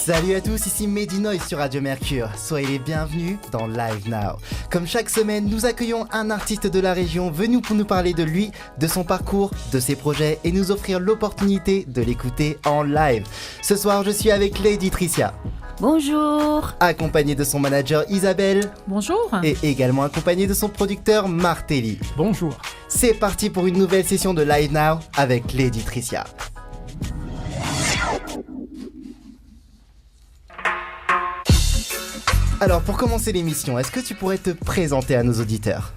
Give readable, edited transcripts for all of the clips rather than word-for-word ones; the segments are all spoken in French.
Salut à tous, ici Medinoise sur Radio Mercure. Soyez les bienvenus dans Live Now. Comme chaque semaine, nous accueillons un artiste de la région venu pour nous parler de lui, de son parcours, de ses projets et nous offrir l'opportunité de l'écouter en live. Ce soir, je suis avec Lady Tricia. Bonjour. Accompagnée de son manager Isabelle. Bonjour. Et également accompagnée de son producteur Martelly. Bonjour. C'est parti pour une nouvelle session de Live Now avec Lady Tricia. Alors, pour commencer l'émission, est-ce que tu pourrais te présenter à nos auditeurs ?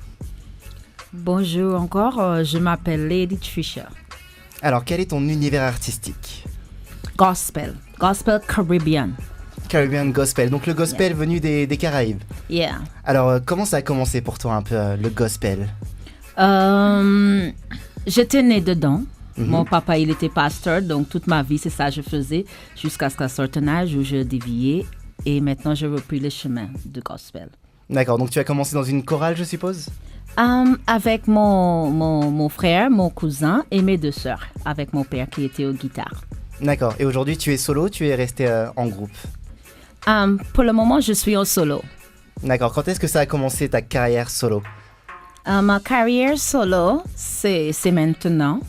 Bonjour encore, je m'appelle Lady Tricia. Alors, quel est ton univers artistique ? Gospel Caribbean. Caribbean Gospel, donc le gospel venu des Caraïbes. Yeah. Alors, comment ça a commencé pour toi un peu le gospel ? J'étais née dedans. Mhm. Mon papa, il était pasteur, donc toute ma vie, c'est ça que je faisais, jusqu'à ce qu'à un certain âge où je déviais. Et maintenant, j'ai repris le chemin du gospel. D'accord, donc tu as commencé dans une chorale, je suppose ? Avec mon frère, mon cousin et mes deux sœurs, avec mon père qui était aux guitares. D'accord, et aujourd'hui tu es solo, tu es resté en groupe ? Pour le moment, je suis en solo. D'accord, quand est-ce que ça a commencé ta carrière solo ? Ma carrière solo, c'est maintenant.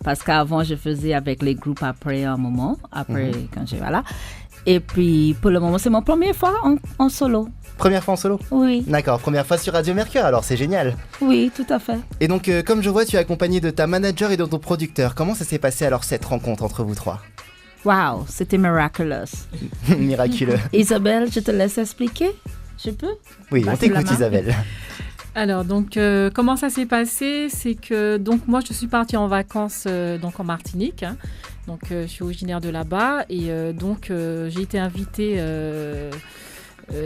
Parce qu'avant, je faisais avec les groupes après un moment, quand j'ai voilà. Et puis, pour le moment, c'est mon première fois en solo. Première fois en solo ? Oui. D'accord, première fois sur Radio Mercure, alors c'est génial. Oui, tout à fait. Et donc, comme je vois, tu es accompagné de ta manager et de ton producteur. Comment ça s'est passé alors cette rencontre entre vous trois ? Wow, c'était miraculous. Miraculeux. Isabelle, je te laisse expliquer. Je peux ? Oui, on Passer la t'écoute main. Isabelle. Alors, donc, comment ça s'est passé ? C'est que, donc, moi, je suis partie en vacances donc en Martinique. Hein. Donc, je suis originaire de là-bas. Et donc, j'ai été invitée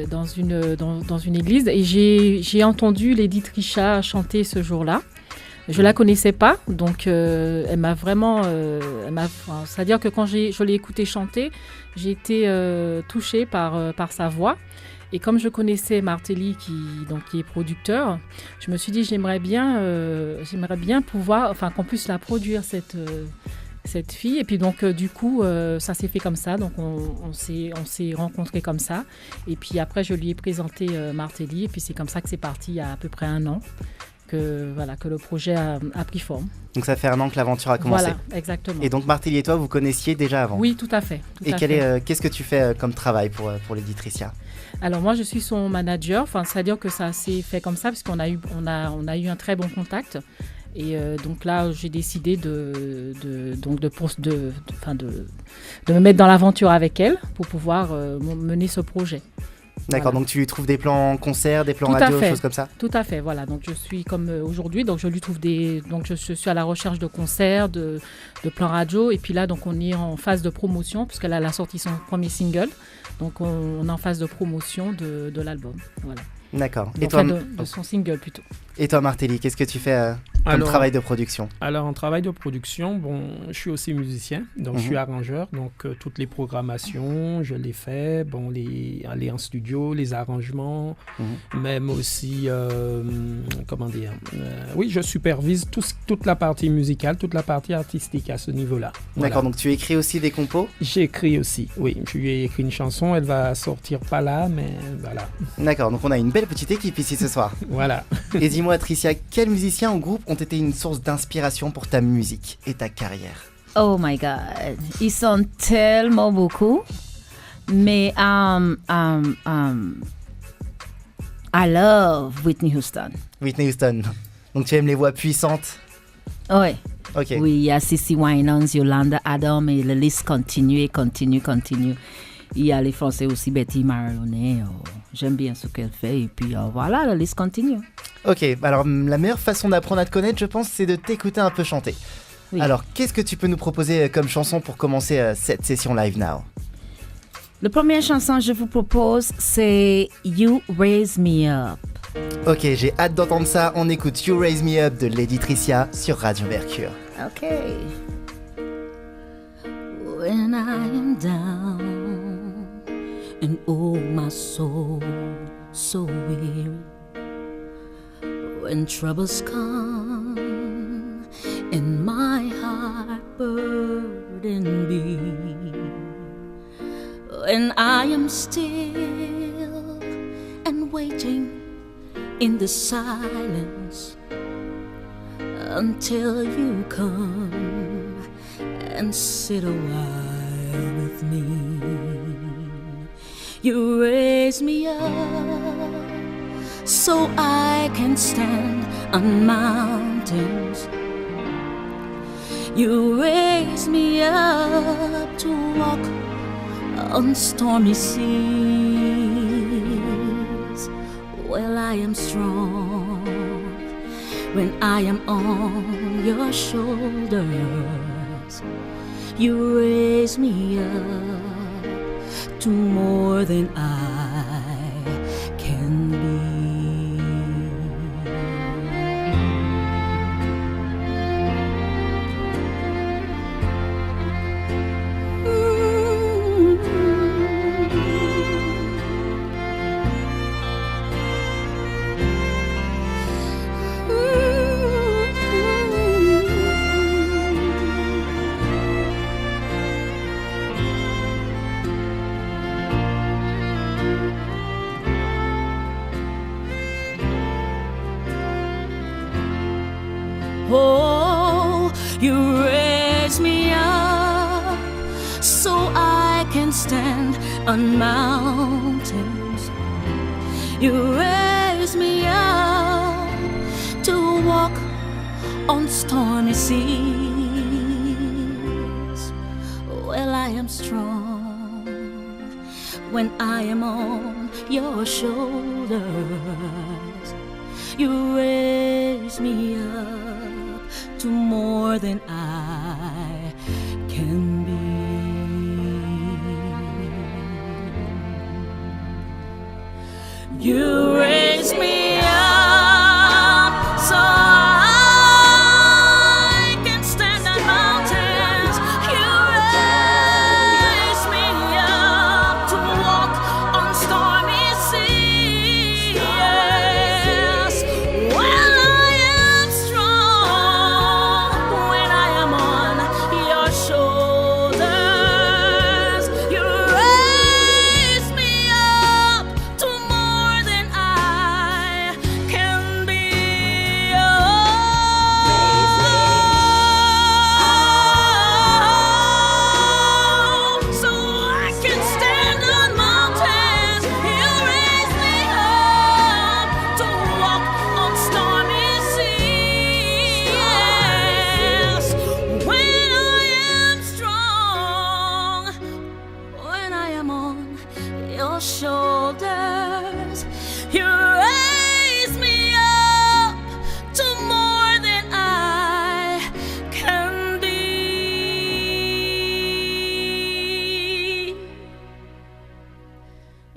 dans une église. Et j'ai entendu Lady Tricia chanter ce jour-là. Je la connaissais pas. Donc, elle m'a vraiment... c'est-à-dire que quand je l'ai écoutée chanter, j'ai été touchée par sa voix. Et comme je connaissais Martelly, qui est producteur, je me suis dit j'aimerais bien pouvoir, qu'on puisse la produire cette fille. Et puis donc du coup, ça s'est fait comme ça. Donc on s'est rencontrés comme ça. Et puis après, je lui ai présenté Martelly. Et puis c'est comme ça que c'est parti il y a à peu près 1 an que le projet a pris forme. Donc ça fait 1 an que l'aventure a commencé. Voilà, exactement. Et donc Martelly et toi, vous connaissiez déjà avant ? Oui, tout à fait. Et qu'est-ce que tu fais comme travail pour Lady Tricia ? Alors moi, je suis son manager. C'est-à-dire que ça s'est fait comme ça parce qu'on a eu un très bon contact. Et donc là, j'ai décidé de me mettre dans l'aventure avec elle pour pouvoir mener ce projet. D'accord, Voilà. donc tu lui trouves des plans concert, des plans Tout à radio, des fait. choses comme ça ? Tout à fait, voilà. Donc je suis comme aujourd'hui, donc je lui trouve je suis à la recherche de concerts, de plans radio. Et puis là, donc on est en phase de promotion puisqu'elle a sorti son premier single. Donc on est en phase de promotion de l'album. Voilà. D'accord. Et Enfin, toi, de son single plutôt. et toi Martelly, qu'est-ce que tu fais comme travail de production ? Alors, en travail de production, je suis aussi musicien, donc je suis arrangeur, donc toutes les programmations, je les fais, aller en studio, les arrangements, même aussi, oui, je supervise toute la partie musicale, toute la partie artistique à ce niveau-là. Voilà. D'accord, donc tu écris aussi des compos ? J'écris aussi, oui, je lui ai écrit une chanson, elle va sortir pas là, mais voilà. D'accord, donc on a une belle petite équipe ici ce soir. Voilà. Et dis-moi Tricia, quels musiciens ou groupes ont été une source d'inspiration pour ta musique et ta carrière ? Oh my God, ils sont tellement beaucoup. Mais I love Whitney Houston. Whitney Houston. Donc tu aimes les voix puissantes ? Oui. Ok. Oui, il y a CeCe Winans, Yolanda Adam et la liste continue. Il y a les Français aussi, Betty Maroney. J'aime bien ce qu'elle fait. Et puis voilà, la liste continue. Ok, alors la meilleure façon d'apprendre à te connaître, je pense, c'est de t'écouter un peu chanter. Oui. Alors, qu'est-ce que tu peux nous proposer comme chanson pour commencer cette session Live Now ? La première chanson que je vous propose, c'est You Raise Me Up. Ok, j'ai hâte d'entendre ça. On écoute You Raise Me Up de Lady Tricia sur Radio Mercure. Ok. When I am down and oh my soul so weary, when troubles come and my heart burden be, when I am still and waiting in the silence until you come and sit a while with me. You raise me up so I can stand on mountains. You raise me up to walk on stormy seas. Well, I am strong when I am on your shoulders. You raise me up to more than I can be. Oh, you raise me up so I can stand on mountains. You raise me up to walk on stormy seas. Well, I am strong when I am on your shoulders. You raise me up to more than I can be. You raise me up so I can stand on mountains. You raise me up to walk on stormy seas. Well, I am strong when I am on your shoulders. You raise me up to more than I can be. So I can stand on mountains. You raise me up to walk on stormy seas. When I am strong, when I am on your shoulders, you raise me up to more than I can be.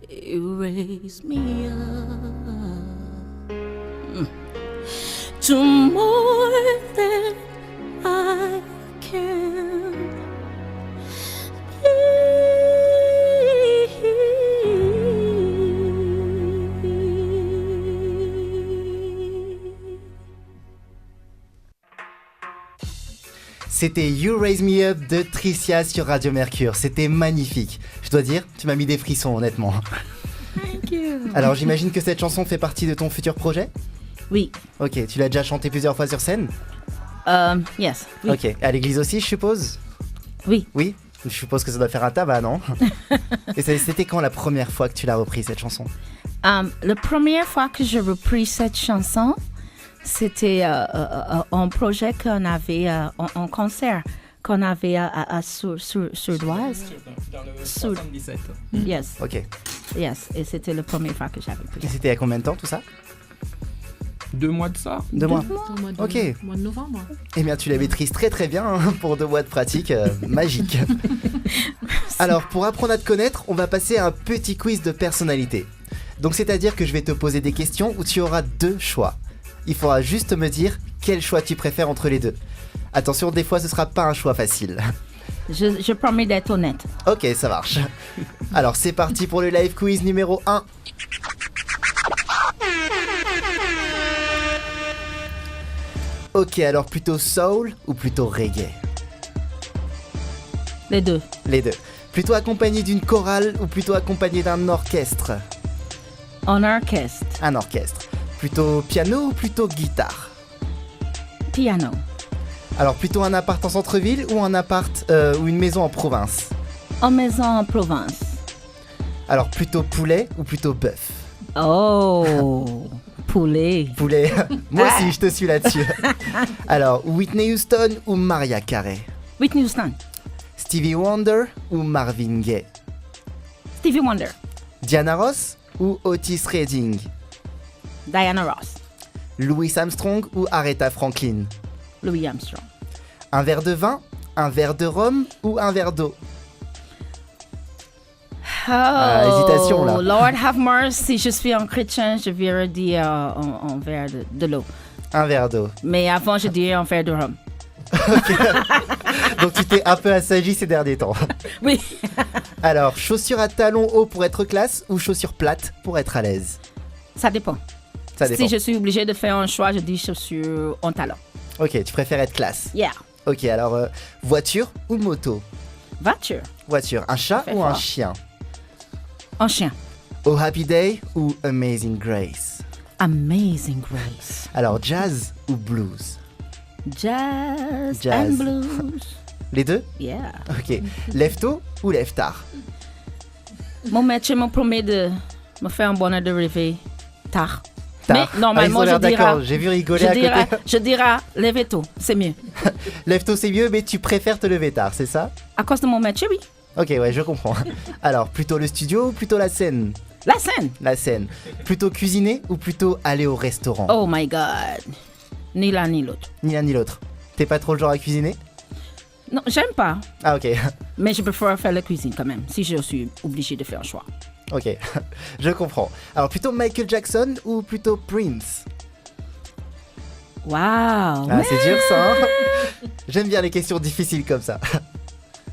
You raise me up to more than I can C'était You Raise Me Up de Tricia sur Radio Mercure. C'était magnifique. Je dois dire, tu m'as mis des frissons, honnêtement. Thank you. Alors, j'imagine que cette chanson fait partie de ton futur projet ? Oui. Ok, tu l'as déjà chanté plusieurs fois sur scène ? Yes. Oui. Ok, à l'église aussi, je suppose ? Oui. Oui ? Je suppose que ça doit faire un tabac, non ? Et c'était quand la première fois que tu l'as reprise, cette chanson ? La première fois que j'ai repris cette chanson, c'était un projet qu'on avait, un concert qu'on avait à Surdoise. Dans le Sur- 77. Yes, Ok. yes. Et c'était la première fois que j'avais Et pris. c'était il y a combien de temps, tout ça ? 2 mois de ça. 2 mois. Au mois de, Ok. mois de novembre. Eh bien, tu la maîtrises très très bien hein, pour 2 mois de pratique, magique. Alors, pour apprendre à te connaître, on va passer à un petit quiz de personnalité. Donc, c'est-à-dire que je vais te poser des questions où tu auras 2 choix. Il faudra juste me dire quel choix tu préfères entre les deux. Attention, des fois, ce sera pas un choix facile. Je promets d'être honnête. Ok, ça marche. Alors, c'est parti pour le live quiz numéro 1. Ok, alors plutôt soul ou plutôt reggae ? Les deux. Les deux. Plutôt accompagné d'une chorale ou plutôt accompagné d'un orchestre? En orchestre. Un orchestre. Plutôt piano ou plutôt guitare? Piano. Alors plutôt un appart en centre-ville ou un appart ou une maison en province? En maison en province. Alors plutôt poulet ou plutôt bœuf? Oh, poulet. Poulet. Moi aussi, je te suis là-dessus. Alors Whitney Houston ou Mariah Carey? Whitney Houston. Stevie Wonder ou Marvin Gaye? Stevie Wonder. Diana Ross ou Otis Redding? Diana Ross. Louis Armstrong ou Aretha Franklin? Louis Armstrong. Un verre de vin, un verre de rhum ou un verre d'eau? Hésitation, là. Lord have mercy, je suis un chrétien, je vais dire un verre de l'eau. Un verre d'eau. Mais avant, je dirais un verre de rhum. Donc tu t'es un peu assagi ces derniers temps. Oui. Alors, chaussures à talons hauts pour être classe ou chaussures plates pour être à l'aise? Ça dépend. Ça dépend. Si je suis obligée de faire un choix, je dis chaussures en talon. Ok, tu préfères être classe. Yeah. Ok, alors voiture ou moto? Voiture. Voiture, un chat ou un fort. chien? Un chien. Oh Happy Day ou Amazing Grace? Amazing Grace. Alors, jazz ou blues? Jazz Jazz. and blues. Les deux? Yeah. Ok. Lève tôt ou lève tard? Mon métier me promet de me faire un bonheur de réveil tard. Tard. Mais normalement, ils ont l'air je dirais, d'accord. J'ai vu rigoler à côté. je dirais, levez tôt, c'est mieux. Lève tôt c'est mieux, mais tu préfères te lever tard, c'est ça? À cause de mon métier, oui. Ok, ouais, je comprends. Alors, plutôt le studio ou plutôt la scène? La scène. La scène. Plutôt cuisiner ou plutôt aller au restaurant? Oh my God. Ni l'un ni l'autre. Ni l'un ni l'autre. T'es pas trop le genre à cuisiner? Non, j'aime pas. Ah ok, Mais je préfère faire la cuisine quand même, si je suis obligée de faire un choix. ok, je comprends. Alors plutôt Michael Jackson ou plutôt Prince? Wow. Ah c'est dur ça, hein. J'aime bien les questions difficiles comme ça.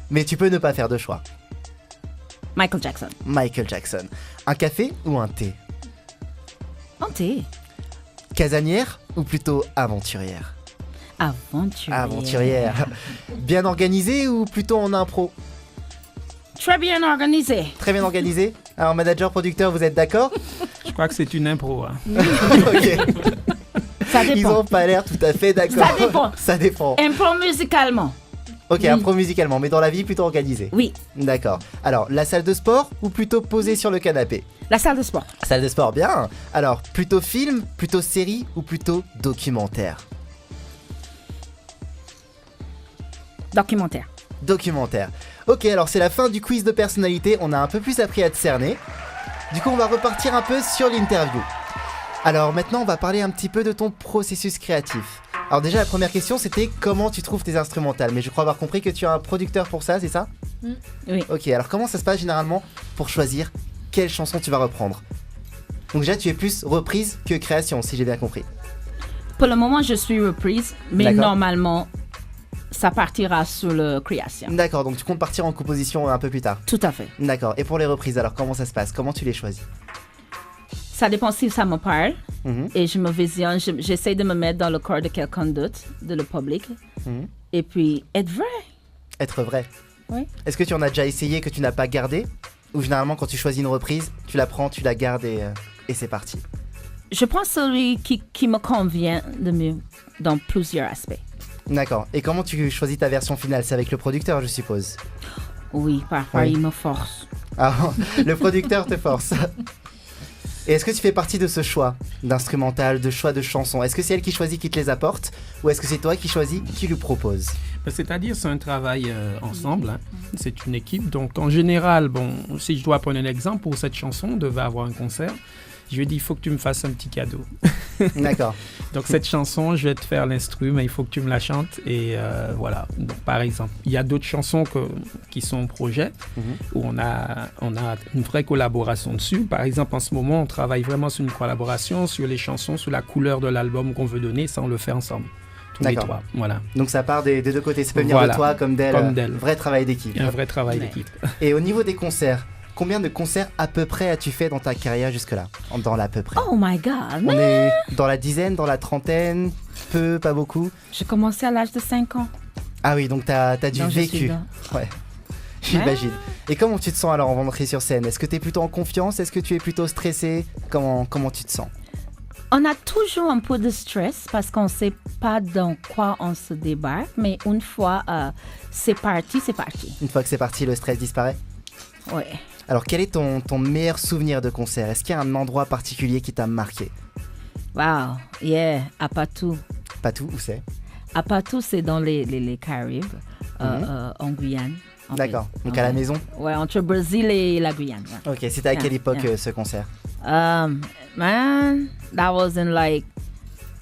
Mais tu peux ne pas faire de choix. Michael Jackson. Michael Jackson. Un café ou un thé? Un thé. Casanière ou plutôt aventurière? Aventurière. Aventurière. Bien organisée ou plutôt en impro? Très bien organisé. Très bien organisée. Alors manager, producteur, vous êtes d'accord? Je crois que c'est une impro. Hein. Ok. Ça Ils dépend. ont pas l'air tout à fait d'accord. Ça dépend. Ça dépend. Impro musicalement. Ok, Oui. impro musicalement, mais dans la vie plutôt organisée. Oui. D'accord. Alors, la salle de sport ou plutôt posée sur le canapé? La salle de sport. Salle de sport, bien. Alors, plutôt film, plutôt série ou plutôt documentaire? Documentaire. Documentaire. Ok, alors c'est la fin du quiz de personnalité. On a un peu plus appris à te cerner. Du coup, on va repartir un peu sur l'interview. Alors maintenant, on va parler un petit peu de ton processus créatif. Alors déjà, la première question, c'était comment tu trouves tes instrumentales. Mais je crois avoir compris que tu as un producteur pour ça, c'est ça? Oui. Ok, alors comment ça se passe généralement pour choisir quelle chanson tu vas reprendre? Donc déjà, tu es plus reprise que création, si j'ai bien compris. Pour le moment, je suis reprise, mais D'accord. normalement, ça partira sur la création. D'accord, donc tu comptes partir en composition un peu plus tard. Tout à fait. D'accord, et pour les reprises, alors comment ça se passe? Comment tu les choisis? Ça dépend si ça me parle Mhm, et je me visionne, j'essaie de me mettre dans le corps de quelqu'un d'autre, de le public, mhm. et puis être vrai. Être vrai. Oui. Est-ce que tu en as déjà essayé que tu n'as pas gardé? Ou généralement quand tu choisis une reprise, tu la prends, tu la gardes et c'est parti? Je prends celui qui me convient le mieux dans plusieurs aspects. D'accord, et comment tu choisis ta version finale? C'est avec le producteur, je suppose. Oui, parfois Oui. il me force. Ah, le producteur te force. Et est-ce que tu fais partie de ce choix d'instrumental, de choix de chansons? Est-ce que c'est elle qui choisit, qui te les apporte? Ou est-ce que c'est toi qui choisis, qui lui propose? C'est-à-dire, c'est un travail ensemble. Hein. C'est une équipe. Donc, en général, bon, si je dois prendre un exemple, pour cette chanson, on devait avoir un concert. Je lui ai dit, il faut que tu me fasses un petit cadeau. D'accord. Donc, cette chanson, je vais te faire l'instru, mais il faut que tu me la chantes. Et voilà. Donc, par exemple, il y a d'autres chansons qui sont au projet Mhm. où on a une vraie collaboration dessus. Par exemple, en ce moment, on travaille vraiment sur une collaboration, sur les chansons, sur la couleur de l'album qu'on veut donner. Ça, on le fait ensemble. Tous les D'accord. trois. Voilà. Donc ça part des deux côtés, ça peut venir Voilà. de toi comme d'elle. Comme d'elle. Vrai travail d'équipe. Un vrai travail Ouais. d'équipe. Et au niveau des concerts, combien de concerts à peu près as-tu fait dans ta carrière jusque-là? Dans l'à peu près. Oh my God, On est dans la dizaine, dans la trentaine, peu, pas beaucoup. j'ai commencé à l'âge de 5 ans. Ah oui, donc t'as du Donc, je suis vécu. là. Ouais. J'imagine. Et comment tu te sens alors en rentrée sur scène? Est-ce que tu es plutôt en confiance? Est-ce que tu es plutôt stressé? Comment tu te sens? On a toujours un peu de stress parce qu'on ne sait pas dans quoi on se débarque, mais une fois c'est parti, c'est parti. Une fois que c'est parti, le stress disparaît? Oui. Alors quel est ton meilleur souvenir de concert? Est-ce qu'il y a un endroit particulier qui t'a marqué? Wow, yeah, à Patou. Patou, où c'est? À Patou, c'est dans les Caraïbes, en Guyane. D'accord, donc à la maison? Ouais, entre le Brésil et la Guyane. Ouais. Ok, c'était à quelle époque ce concert? Man, that was in like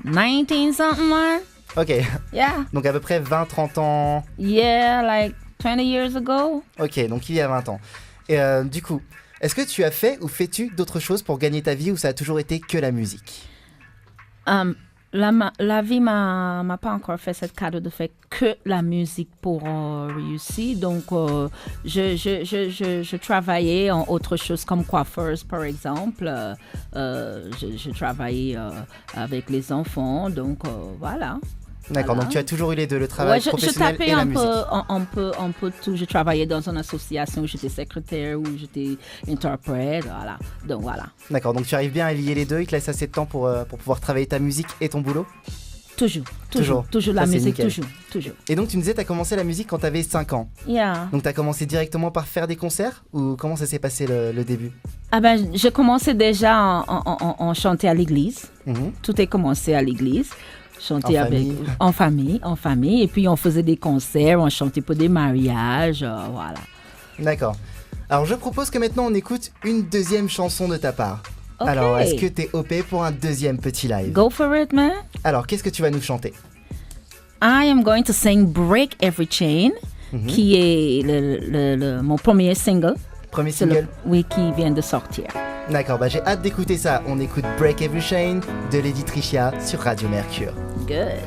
19 something, man. Ok, Yeah, donc à peu près 20-30 ans. yeah, like 20 years ago. Ok, donc il y a 20 ans. Et du coup, est-ce que tu as fait ou fais-tu d'autres choses pour gagner ta vie ou ça a toujours été que la musique? La vie m'a pas encore fait cette cadeau de faire que la musique pour réussir. Donc, je travaillais en autre chose comme coiffeuse, par exemple. Je travaillais avec les enfants. Donc, voilà. D'accord, Voilà. donc tu as toujours eu les deux, le travail je professionnel tapais et la un musique. peu tout. Je travaillais dans une association où j'étais secrétaire, où j'étais interprète, voilà. Donc voilà. D'accord, donc tu arrives bien à lier les deux, il te laisse assez de temps pour pouvoir travailler ta musique et ton boulot? Toujours Ça, la c'est musique, nickel. toujours. Et donc tu me disais, tu as commencé la musique quand tu avais 5 ans. Yeah. Donc tu as commencé directement par faire des concerts ou comment ça s'est passé le début? Ah ben, je commençais déjà en chanter à l'église. Mhm. Tout est commencé à l'église. Chanter En famille. en famille. Et puis on faisait des concerts, on chantait pour des mariages, voilà. D'accord. Alors je propose que maintenant on écoute une deuxième chanson de ta part. Ok. Alors est-ce que tu es OP pour un deuxième petit live? Go for it, man. Alors qu'est-ce que tu vas nous chanter? I am going to sing Break Every Chain, qui est mon premier single. Premier C'est single? oui, qui vient de sortir. D'accord, j'ai hâte d'écouter ça. On écoute Break Every Chain de Lady Tricia sur Radio Mercure. Good.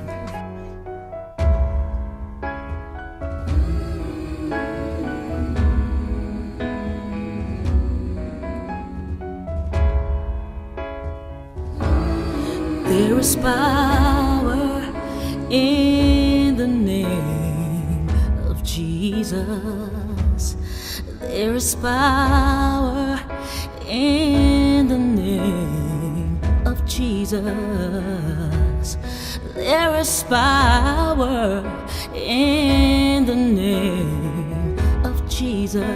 There is power in the name of Jesus. There is power in the name of Jesus. There is power in the name of Jesus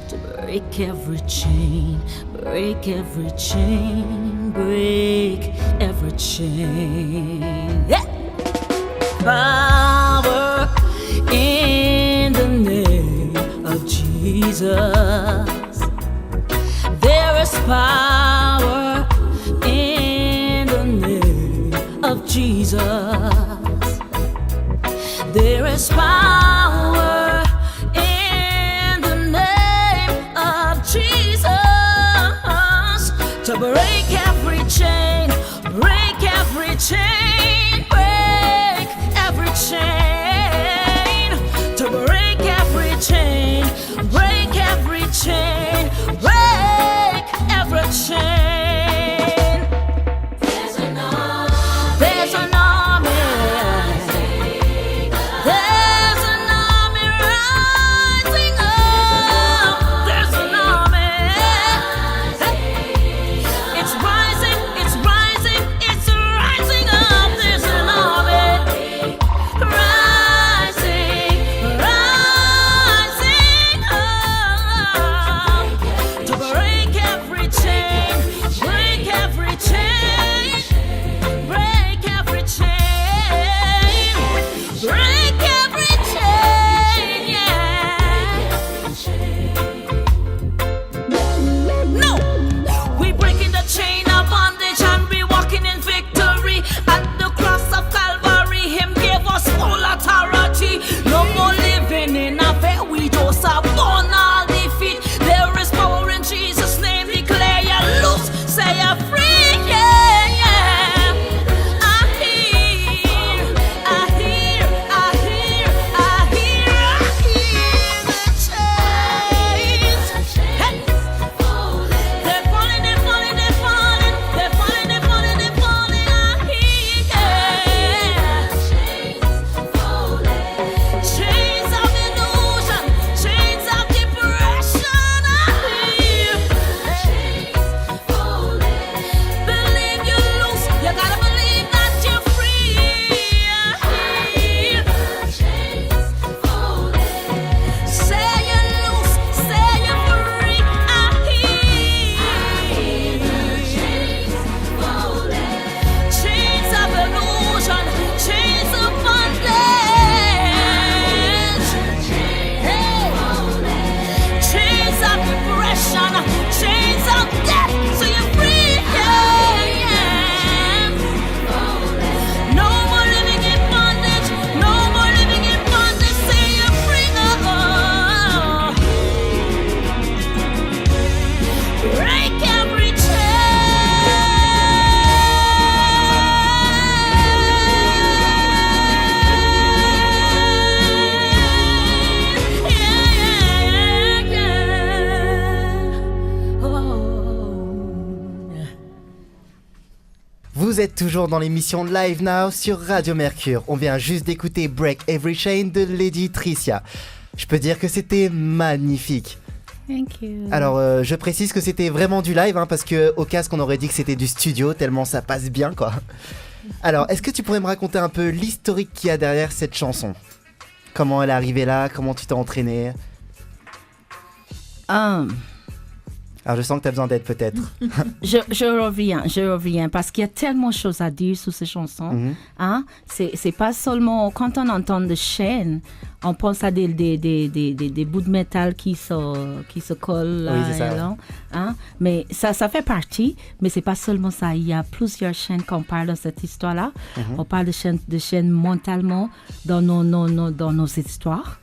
to break every chain, break every chain, break every chain. Yeah. Power in the name of Jesus. There is power in the name of Jesus. There is power in the name of Jesus to break every chain, break every chain, break every chain, to break every chain, break every chain, break every chain. There's an army. There's an army. There's an army rising up. There's an army. It's rising, it's rising, it's rising up. Vous êtes toujours dans l'émission Live Now sur Radio Mercure. On vient juste d'écouter Break Every Chain de Lady Tricia. Je peux dire que c'était magnifique. Thank you. Alors, je précise que c'était vraiment du live, parce qu'au casque, on aurait dit que c'était du studio, tellement ça passe bien, quoi. Alors, est-ce que tu pourrais me raconter un peu l'historique qu'il y a derrière cette chanson ? Comment elle est arrivée là ? Comment tu t'es entraînée ? Alors, je sens que tu as besoin d'aide, peut-être. Je reviens, parce qu'il y a tellement de choses à dire sur ces chansons. Mhm. Hein? C'est pas seulement, quand on entend des chaînes, on pense à des bouts de métal qui se collent là Oui, c'est ça, et là. Hein? Mais ça fait partie, mais c'est pas seulement ça. Il y a plusieurs chaînes qu'on parle dans cette histoire-là. Mhm. On parle de chaînes mentalement dans nos histoires.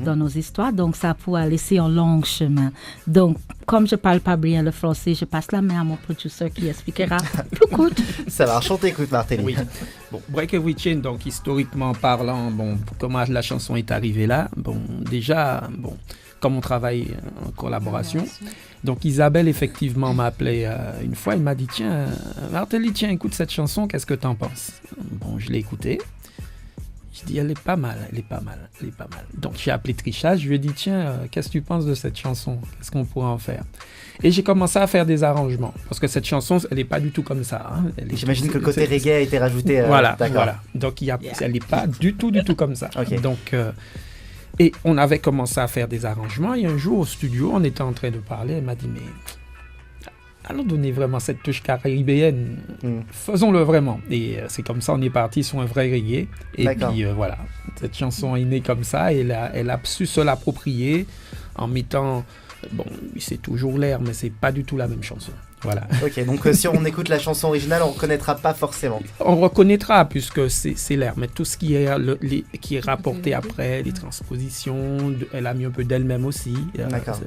Dans nos histoires, donc ça pourra laisser un long chemin. Donc, comme je parle pas bien le français, je passe la main à mon producteur qui expliquera plus court. Ça va, on t'écoute, Martelly. Oui. Bon, Break Every Chain, donc historiquement parlant, comment la chanson est arrivée là, déjà, comme on travaille en collaboration, donc Isabelle effectivement m'a appelé une fois, elle m'a dit tiens, Martelly, tiens, écoute cette chanson, qu'est-ce que t'en penses ? Je l'ai écoutée. Je dis, elle est pas mal. Donc, j'ai appelé Trisha, je lui ai dit, tiens, qu'est-ce que tu penses de cette chanson ? Qu'est-ce qu'on pourrait en faire ? Et j'ai commencé à faire des arrangements, parce que cette chanson, elle n'est pas du tout comme ça. Hein. J'imagine que le côté reggae a été rajouté. Voilà. Donc, elle n'est pas du tout comme ça. Okay. Donc, et on avait commencé à faire des arrangements, et un jour, au studio, on était en train de parler, elle m'a dit, mais... allons donner vraiment cette touche caribéenne. Faisons-le vraiment. Et c'est comme ça, on est parti sur un vrai reggae. Et D'accord. puis voilà, cette chanson est née comme ça. Et elle a su se l'approprier en mettant... c'est toujours l'air, mais c'est pas du tout la même chanson. Voilà. Ok, donc si on écoute la chanson originale, on reconnaîtra pas forcément. On reconnaîtra puisque c'est l'air, mais tout ce qui est rapporté après, les transpositions, elle a mis un peu d'elle-même aussi,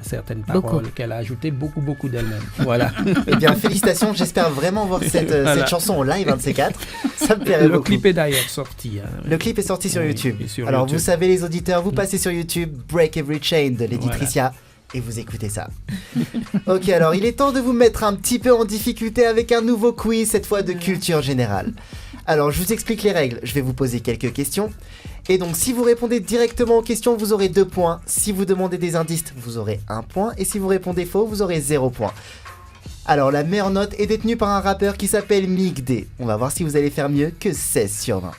certaines paroles qu'elle a ajoutées, beaucoup d'elle-même. Voilà. Eh bien, félicitations, j'espère vraiment voir cette chanson en live, un de ces quatre. Ça me plairait beaucoup. Le clip est d'ailleurs sorti. Le clip est sorti sur YouTube. Alors, YouTube. vous savez les auditeurs, vous passez sur YouTube, Break Every Chain de Lady Tricia. Et vous écoutez ça. Ok, alors il est temps de vous mettre un petit peu en difficulté avec un nouveau quiz, cette fois de culture générale. Alors je vous explique les règles, je vais vous poser quelques questions. Et donc si vous répondez directement aux questions, vous aurez 2 points. Si vous demandez des indices, vous aurez 1 point. Et si vous répondez faux, vous aurez 0 point. Alors la meilleure note est détenue par un rappeur qui s'appelle Mick D. On va voir si vous allez faire mieux que 16 sur 20.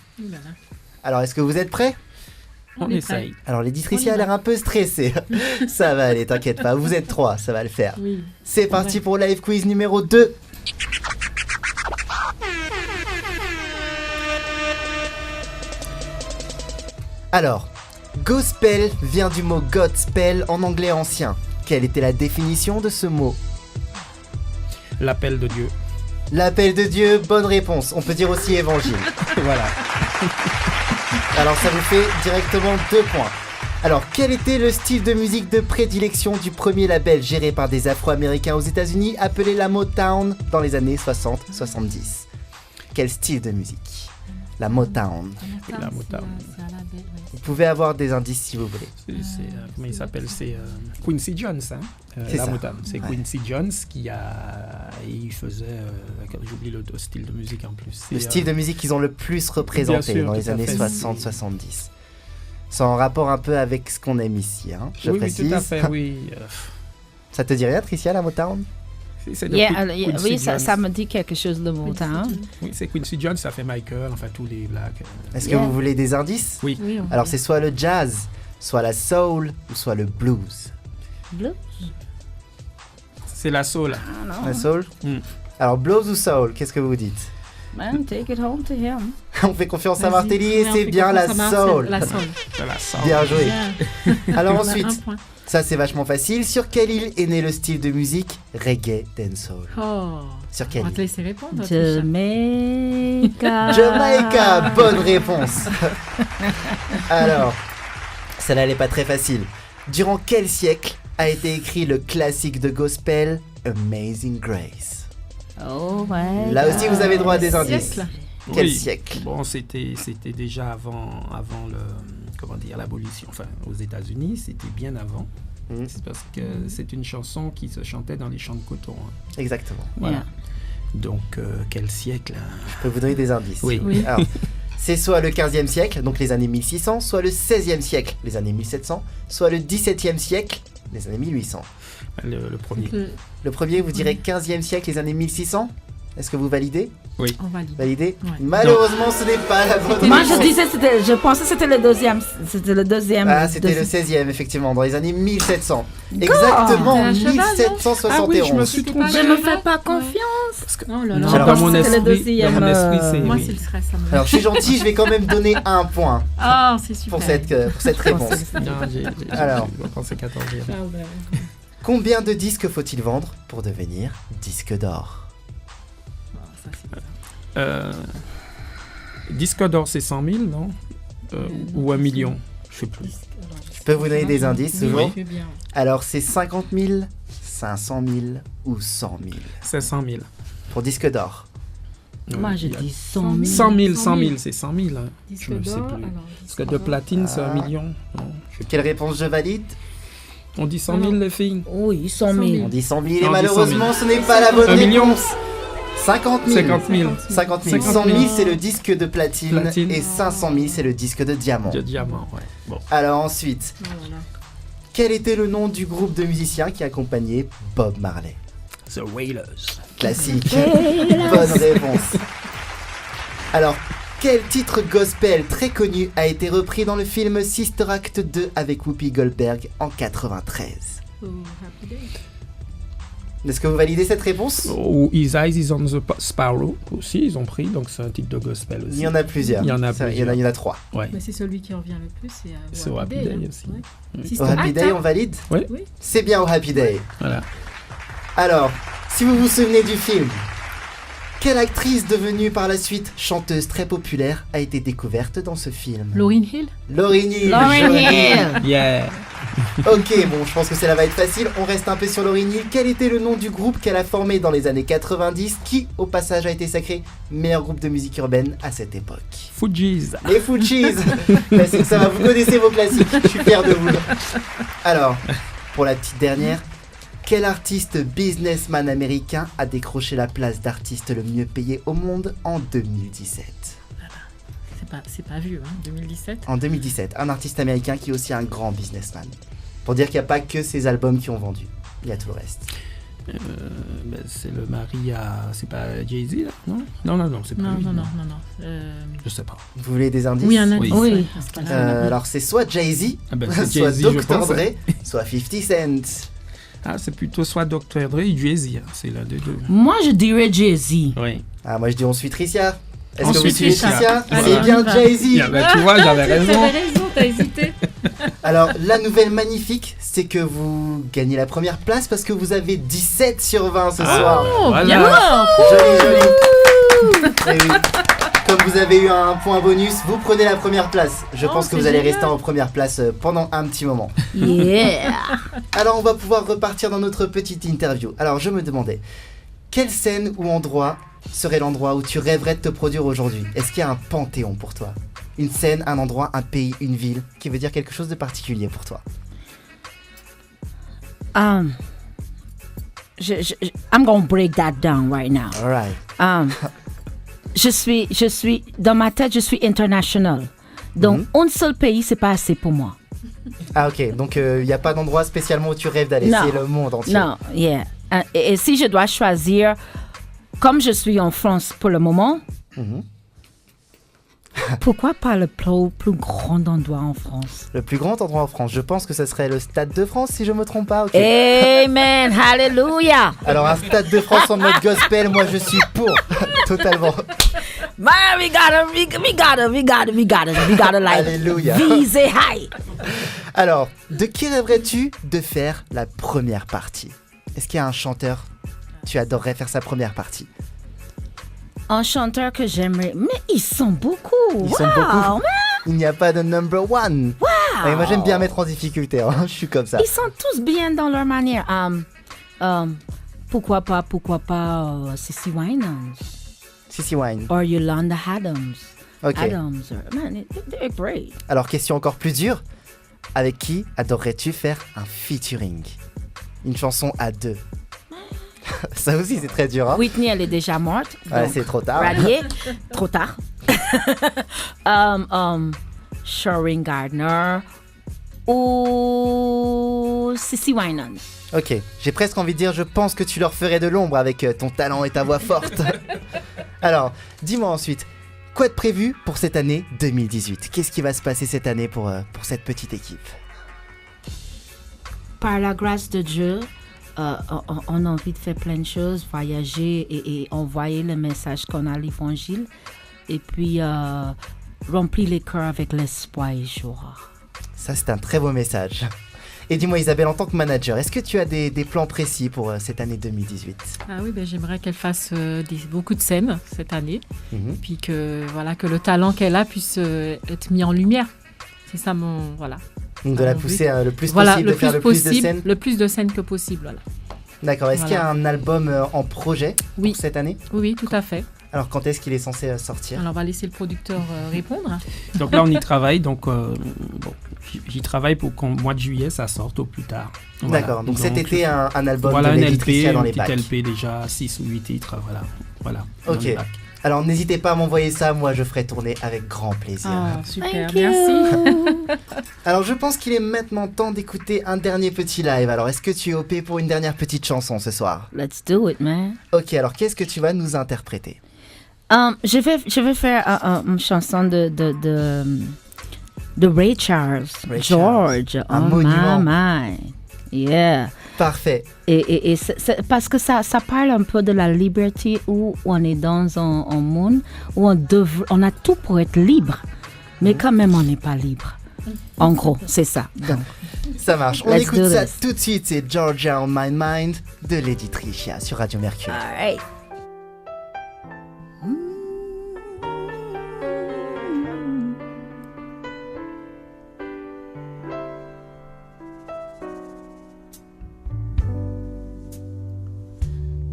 Alors est-ce que vous êtes prêts ? On essaye. Alors Lady Tricia a l'air un peu stressée. Ça va aller, t'inquiète pas, vous êtes 3, ça va le faire. Oui. C'est parti pour Live Quiz numéro 2. Alors, gospel vient du mot Godspell en anglais ancien. Quelle était la définition de ce mot ? L'appel de Dieu. L'appel de Dieu, bonne réponse. On peut dire aussi évangile. Voilà. Alors ça vous fait directement 2 points. Alors quel était le style de musique de prédilection du premier label géré par des Afro-Américains aux États-Unis appelé la Motown dans les années 60-70 ? Quel style de musique ? La Motown. La Motown. Vous pouvez avoir des indices si vous voulez. Comment il s'appelle ? C'est Quincy Jones, hein, c'est la ça. Motown. C'est Quincy Jones il faisait, j'oublie le style de musique en plus. Le style de musique qu'ils ont le plus représenté sûr, dans les tout à années fait. 60-70. C'est en rapport un peu avec ce qu'on aime ici, hein, je précise. Oui, tout à fait, oui. Ça te dit rien, Tricia, la Motown ? C'est de Quincy Oui, Jones. ça me dit quelque chose de Motown. Oui, c'est Quincy Jones, ça fait Michael, enfin tous les blacks. Est-ce que vous voulez des indices ? Oui. Alors c'est soit le jazz, soit la soul ou soit le blues. Blue? C'est la soul. Ah non. La soul ? Mm. Alors blues ou soul, qu'est-ce que vous dites ? Man, take it home to him. On fait confiance à Martelly et c'est bien la soul. La soul. C'est la soul. Bien joué. Bien. Alors On a ensuite, un point. ça c'est vachement facile. Sur quelle île est né le style de musique reggae dancehall ? Oh. Sur On quelle va te île ? laisser répondre. Trisha. Jamaica. Jamaïca, bonne réponse. Alors, celle-là elle est pas très facile. Durant quel siècle a été écrit le classique de gospel Amazing Grace ? Oh ouais. Là aussi vous avez droit à des indices. Siècle. Quel Oui. siècle ? Bon, c'était déjà avant l'abolition. Enfin, aux États-Unis, c'était bien avant. Mhm. C'est parce que c'est une chanson qui se chantait dans les champs de coton. Hein. Exactement. Voilà. Donc, quel siècle? Je peux vous donner des indices. Oui. Oui. Alors, c'est soit le 15e siècle, donc les années 1600, soit le 16e siècle, les années 1700, soit le 17e siècle, les années 1800. Le premier. Le premier, vous direz 15e siècle, les années 1600. Est-ce que vous validez? Oui. On valide. Validez? Ouais. Malheureusement, ce n'est pas la bonne Moi, réponse. je pensais que c'était le deuxième. C'était le deuxième. Ah, c'était le 16e, effectivement, dans les années 1700. Exactement, C'était un cheval, non? 1771. Ah oui, je me suis C'était trompé. pas Je me cheval? fais pas Ouais. confiance. Oh là Non, là. Alors, dans mon c'était le esprit, deuxième, dans mon esprit, c'est... Moi, oui. c'est le stress. Ça me... Alors, je suis gentil, je vais quand même donner un point Ah, c'est super. pour cette réponse. Non, j'ai Alors. pensé 14e. Ah, bah, Combien de disques faut-il vendre pour devenir disque d'or? ça, c'est... Disque d'or, c'est 100 000, non? Ou 1 million? Je sais plus. Je peux vous donner des indices, Oui, toujours? je veux bien. Alors, c'est 50 000, 500 000 ou 100 000 C'est 100 000. pour disque d'or. Moi, je dis 100 000. 100 000, 100 000, c'est 100 000. Hein. Disque Je ne sais d'or, plus. alors, Parce que de platine, c'est 1 million. Non, je sais Quelle réponse je valide? pas. On dit 100 000, les filles? Oui, 100 000. On dit 100 000 et On dit malheureusement, 100 ce n'est pas la bonne 1 million. réponse. 50 000. 50 000. 50 000. 50 100 000, 000, c'est le disque de platine, Platine. et 500 000, c'est le disque de diamant. De diamant, ouais. Bon. Alors ensuite, Oh là là. quel était le nom du groupe de musiciens qui accompagnait Bob Marley? The Wailers. Classique. Bonne réponse. Alors, quel titre gospel très connu a été repris dans le film Sister Act 2 avec Whoopi Goldberg en 93? Oh, Happy Day. Est-ce que vous validez cette réponse? Ou His Eyes is on the Sparrow aussi, ils ont pris, donc c'est un titre de gospel aussi. Il y en a plusieurs. Il y en a Ça, plusieurs. il y en a 3. Ouais. Mais c'est celui qui revient le plus, C'est au Happy Day aussi. Ouais. Oui. Au Sister Happy Act, Day, hein. on valide? Oui. Oui. C'est bien au Happy Day. Voilà. Alors, si vous vous souvenez du film, quelle actrice devenue par la suite chanteuse très populaire a été découverte dans ce film? Lauryn Hill. Lauryn Hill. Lauryn joli. Hill. Yeah. Ok, bon, je pense que cela va être facile. On reste un peu sur Lauryn Hill. Quel était le nom du groupe qu'elle a formé dans les années 90 qui, au passage, a été sacré meilleur groupe de musique urbaine à cette époque? Fugees. Les Fugees. Classique, ça va, vous connaissez vos classiques. Je suis fier de vous. Alors, pour la petite dernière, quel artiste businessman américain a décroché la place d'artiste le mieux payé au monde en 2017? C'est pas vieux, hein, 2017. En 2017, un artiste américain qui est aussi un grand businessman. Pour dire qu'il n'y a pas que ses albums qui ont vendu, il y a tout le reste. Ben, c'est le mari à... C'est pas Jay-Z, là? Non, c'est pas Non, lui. non. Je sais pas. Vous voulez des indices? Oui, un indice. Oui. ouais, c'est pas grave. Alors c'est soit Jay-Z, Ah ben, c'est soit Jay-Z, je Dr. pense. Dre, soit 50 Cent. Ah, c'est plutôt soit Dr. Dre ou Jay-Z. Hein. C'est l'un des deux. Moi, je dirais Jay-Z. Oui. Ah, moi je dis on suit Tricia. Est-ce On que vous suit suivez Tricia. Tricia? Allez, C'est on bien y va. Jay-Z. Ben, tu vois, j'avais raison. T'avais raison, t'as hésité. Alors la nouvelle magnifique, c'est que vous gagnez la première place parce que vous avez 17 sur 20 ce soir. Oh, Voilà. bien alors. Joli. Eh oui. Comme vous avez eu un point bonus, vous prenez la première place. Je Oh, pense que c'est vous allez génial. rester en première place pendant un petit moment. Yeah. Alors on va pouvoir repartir dans notre petite interview. Alors je me demandais, quelle scène ou endroit serait l'endroit où tu rêverais de te produire aujourd'hui? Est-ce qu'il y a un panthéon pour toi? Une scène, un endroit, un pays, une ville qui veut dire quelque chose de particulier pour toi? I'm going to break that down right now. Alright. Je suis, dans ma tête, je suis international. Donc, un seul pays, c'est pas assez pour moi. Ah ok, donc il n'y a pas d'endroit spécialement où tu rêves d'aller, Non. c'est le monde entier. Non, yeah. Et si je dois choisir, comme je suis en France pour le moment, Mhm. pourquoi pas le plus grand endroit en France? Le plus grand endroit en France, je pense que ce serait le Stade de France si je me trompe pas. Ok. Amen, hallelujah. Alors un Stade de France en mode gospel, moi je suis pour, totalement. Man, we gotta like Alléluia. viser high. Alors, de qui rêverais-tu de faire la première partie? Est-ce qu'il y a un chanteur tu adorerais faire sa première partie? Un chanteur que j'aimerais, mais ils sont beaucoup. Ils sont beaucoup. Il n'y a pas de number one. Et moi j'aime bien mettre en difficulté, hein. Je suis comme ça. Ils sont tous bien dans leur manière. Pourquoi pas Cissy Winans Sissy Wine. or Yolanda Adams. Ok. Adams, man, they're great. Alors question encore plus dure. Avec qui adorerais-tu faire un featuring? Une chanson à deux. Ça aussi, c'est très dur. Hein? Whitney, elle est déjà morte. Ouais, donc, c'est trop tard. rallié, trop tard. Shireen Gardner ou Cissy Winans. Ok, j'ai presque envie de dire, je pense que tu leur ferais de l'ombre avec ton talent et ta voix forte. Alors, dis-moi ensuite, quoi de prévu pour cette année 2018 ? Qu'est-ce qui va se passer cette année pour cette petite équipe ? Par la grâce de Dieu, on a envie de faire plein de choses, voyager et envoyer le message qu'on a à l'évangile. Et puis, remplir les cœurs avec l'espoir et joie. Ça, c'est un très beau message. Et dis-moi Isabelle, en tant que manager, est-ce que tu as des plans précis pour cette année 2018 ? Ah oui, j'aimerais qu'elle fasse beaucoup de scènes cette année. Puis que le talent qu'elle a puisse être mis en lumière. C'est ça mon... Voilà. Donc de la pousser le plus possible, de faire le plus de scènes. Le plus de scènes que possible, voilà. D'accord. Est-ce qu'il y a un album en projet pour cette année ? Oui, tout à fait. Alors quand est-ce qu'il est censé sortir ? Alors on va laisser le producteur répondre. Donc là on y travaille, j'y travaille pour qu'au mois de juillet ça sorte au plus tard. Voilà. D'accord, donc cet été un album voilà, de un Lady LP, Tricia dans les un petit bacs. LP déjà, 6 ou 8 titres, voilà. Ok, alors n'hésitez pas à m'envoyer ça, moi je ferai tourner avec grand plaisir. Ah, super, merci. Alors je pense qu'il est maintenant temps d'écouter un dernier petit live. Alors est-ce que tu es OP pour une dernière petite chanson ce soir ? Let's do it, man. Ok, alors qu'est-ce que tu vas nous interpréter ? Je vais faire une chanson de Ray Charles. George. Un monument. My. Yeah. Parfait. Et c'est parce que ça parle un peu de la liberté où on est dans un monde où on a tout pour être libre, mais quand même on n'est pas libre. En gros, c'est ça. Donc, ça marche. On let's écoute ça this. tout de suite. C'est Georgia on My Mind de Lady Tricia sur Radio Mercure. all right.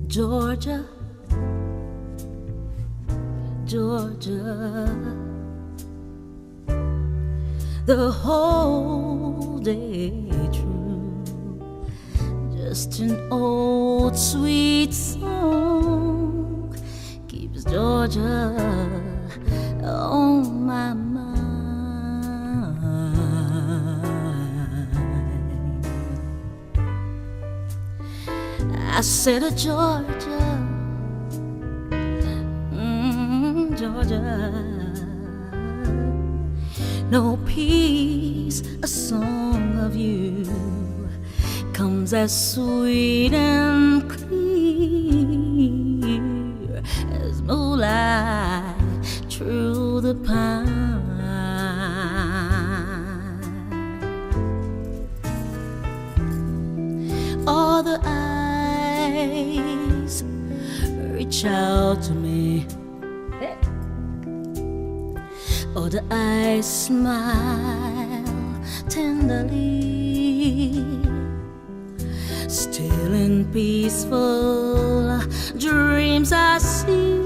Georgia, Georgia, the whole day through, just an old sweet song keeps Georgia on my mind. I said, Georgia, Georgia, no peace, a song of you comes as sweet and clear as moonlight through the pine. All the eyes reach out to me. Oh, the eyes smile tenderly. Still in peaceful dreams I see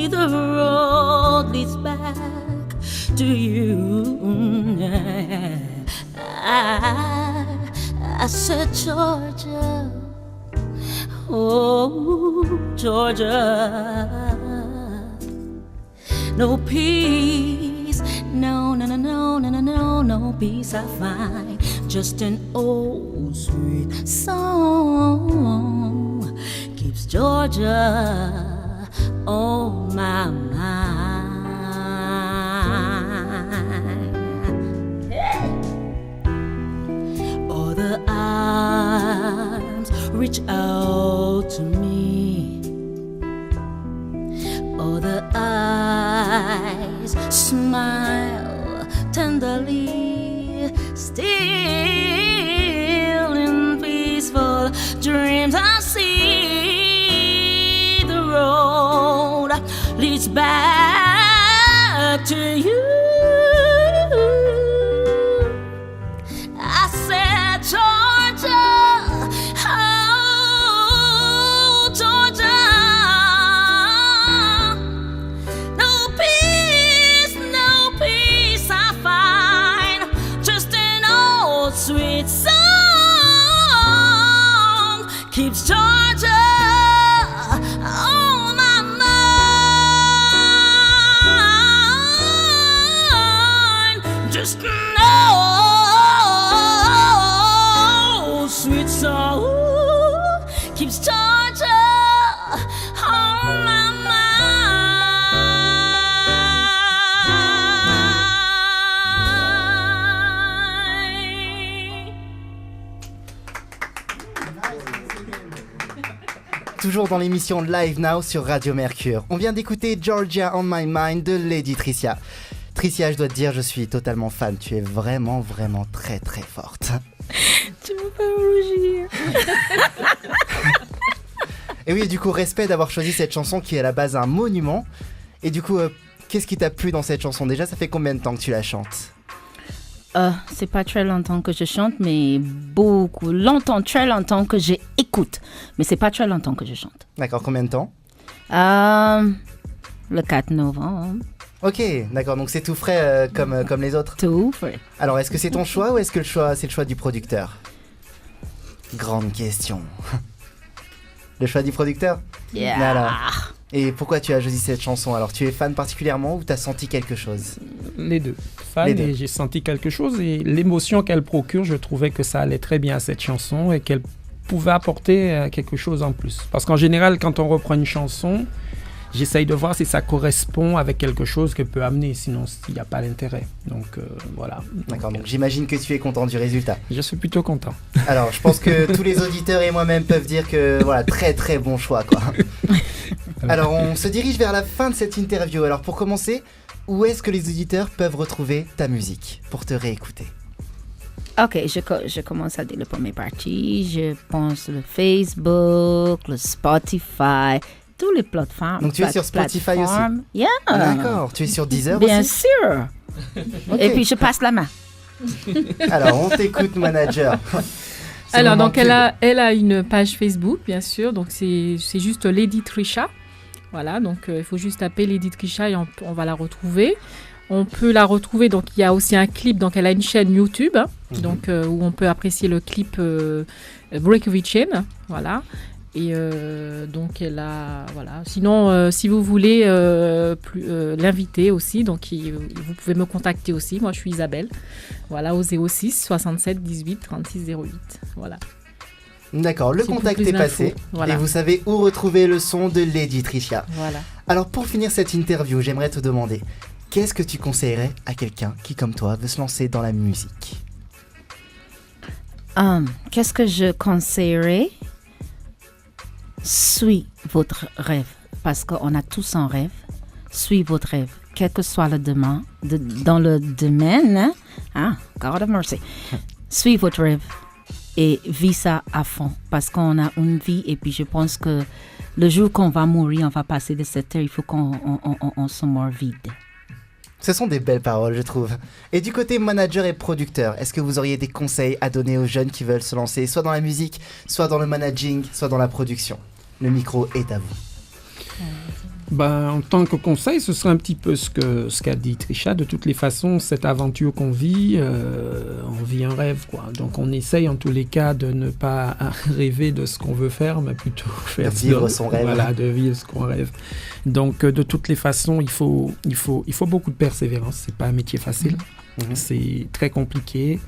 the road leads back to you. I said, Georgia, oh, Georgia, no peace, no peace I find, just an old sweet song keeps Georgia on my mind. All the arms reach out to me. All the eyes smile tenderly. Still in peaceful dreams I see the road leads back to you. I said, Georgia, oh, Georgia, no peace I find, just an old sweet song keeps toujours dans l'émission Live Now sur Radio Mercure. On vient d'écouter Georgia on My Mind de Lady Tricia. Tricia, je dois te dire, je suis totalement fan. Tu es vraiment, vraiment très, très forte. Tu me fais rougir. Et oui, du coup, respect d'avoir choisi cette chanson qui est à la base un monument. Et du coup, qu'est-ce qui t'a plu dans cette chanson? Déjà, ça fait combien de temps que tu la chantes? C'est pas très longtemps que je chante, mais très longtemps que j'écoute. Mais c'est pas très longtemps que je chante. D'accord, combien de temps? Le 4 novembre. Ok, d'accord, donc c'est tout frais comme les autres. Tout frais. Alors, est-ce que c'est ton choix ou est-ce que c'est le choix du producteur? Grande question. Le choix du producteur? Yeah. Mais alors, et pourquoi tu as choisi cette chanson? Alors, tu es fan particulièrement ou tu as senti quelque chose? Les deux. Fan, Les deux. et j'ai senti quelque chose et l'émotion qu'elle procure, je trouvais que ça allait très bien à cette chanson et qu'elle pouvait apporter quelque chose en plus. Parce qu'en général, quand on reprend une chanson, j'essaye de voir si ça correspond avec quelque chose qu'elle peut amener, sinon il n'y a pas d'intérêt. Donc voilà. D'accord, donc j'imagine que tu es content du résultat. Je suis plutôt content. Alors, je pense que tous les auditeurs et moi-même peuvent dire que voilà, très très bon choix quoi. Alors, on se dirige vers la fin de cette interview. Alors, pour commencer, où est-ce que les auditeurs peuvent retrouver ta musique pour te réécouter? Ok, je commence à dire la première partie. Je pense le Facebook, le Spotify, tous les plateformes. Donc, tu es sur Spotify aussi? Yeah. D'accord, tu es sur Deezer Bien aussi? sûr. Ok. Et puis, je passe la main. Alors, on t'écoute, manager. C'est Alors, le moment donc, pub. elle a une page Facebook, bien sûr. Donc, c'est juste Lady Tricia. Voilà, donc il faut juste taper Lady Tricia et on va la retrouver. On peut la retrouver, donc il y a aussi un clip. Donc, elle a une chaîne YouTube, donc, où on peut apprécier le clip Breakaway Chain. Voilà. Et donc, elle a. Voilà. Sinon, si vous voulez l'inviter aussi, donc vous pouvez me contacter aussi. Moi, je suis Isabelle. Voilà, au 06 67 18 36 08. Voilà. D'accord, le C'est pour contact plus est passé. d'infos. Voilà. Et vous savez où retrouver le son de Lady Tricia. Voilà. Alors, pour finir cette interview, j'aimerais te demander, qu'est-ce que tu conseillerais à quelqu'un qui, comme toi, veut se lancer dans la musique? Qu'est-ce que je conseillerais? Suis votre rêve, parce qu'on a tous un rêve. Suis votre rêve, quel que soit le domaine, dans le domaine. God of mercy. Suis votre rêve et vis ça à fond, parce qu'on a une vie et puis je pense que le jour qu'on va mourir, on va passer de cette terre, il faut qu'on se meure vide. Ce sont des belles paroles, je trouve. Et du côté manager et producteur, est-ce que vous auriez des conseils à donner aux jeunes qui veulent se lancer, soit dans la musique, soit dans le managing, soit dans la production? Le micro est à vous. Ben, en tant que conseil, ce serait un petit peu ce qu'a dit Tricia. De toutes les façons, cette aventure qu'on vit, on vit un rêve, quoi. Donc on essaye en tous les cas de ne pas rêver de ce qu'on veut faire, mais plutôt faire vivre son rêve. Voilà, de vivre ce qu'on rêve. Donc de toutes les façons, il faut beaucoup de persévérance. C'est pas un métier facile. C'est très compliqué.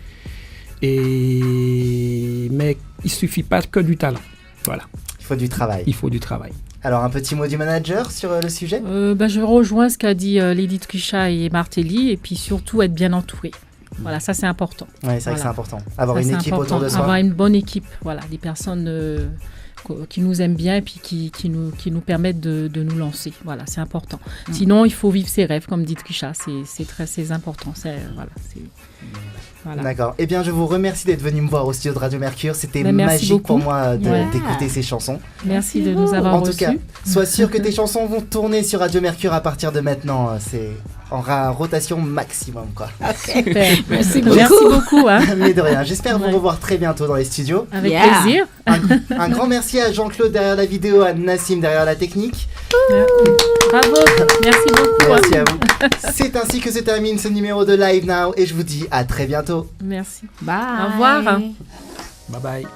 Mais il suffit pas que du talent. Voilà. Il faut du travail. Il faut du travail. Alors, un petit mot du manager sur le sujet? Je rejoins ce qu'a dit Lady Tricia et Martelly, et puis surtout être bien entouré. Voilà, ça c'est important. Oui, c'est vrai que c'est important. Avoir Ça, une c'est équipe important. autour de soi. Avoir une bonne équipe, voilà, des personnes qui nous aiment bien et puis qui nous permettent de nous lancer. Voilà, c'est important. Sinon, il faut vivre ses rêves, comme dit Tricia, c'est important. Voilà. D'accord. Eh bien, je vous remercie d'être venu me voir au studio de Radio Mercure. C'était Ben, merci magique beaucoup. pour moi Yeah. d'écouter ces chansons. Merci de nous avoir En tout reçus. cas, sois sûr que tes chansons vont tourner sur Radio Mercure à partir de maintenant. C'est en rotation maximum, quoi. Super. Merci beaucoup. Hein. Mais de rien. J'espère vous Ouais. revoir très bientôt dans les studios. Avec Yeah. plaisir. Un grand merci à Jean-Claude derrière la vidéo, à Nassim derrière la technique. Bravo. Merci beaucoup. Merci à vous. C'est ainsi que se termine ce numéro de Live Now et je vous dis à très bientôt. Merci. Bye. Au revoir. Bye bye.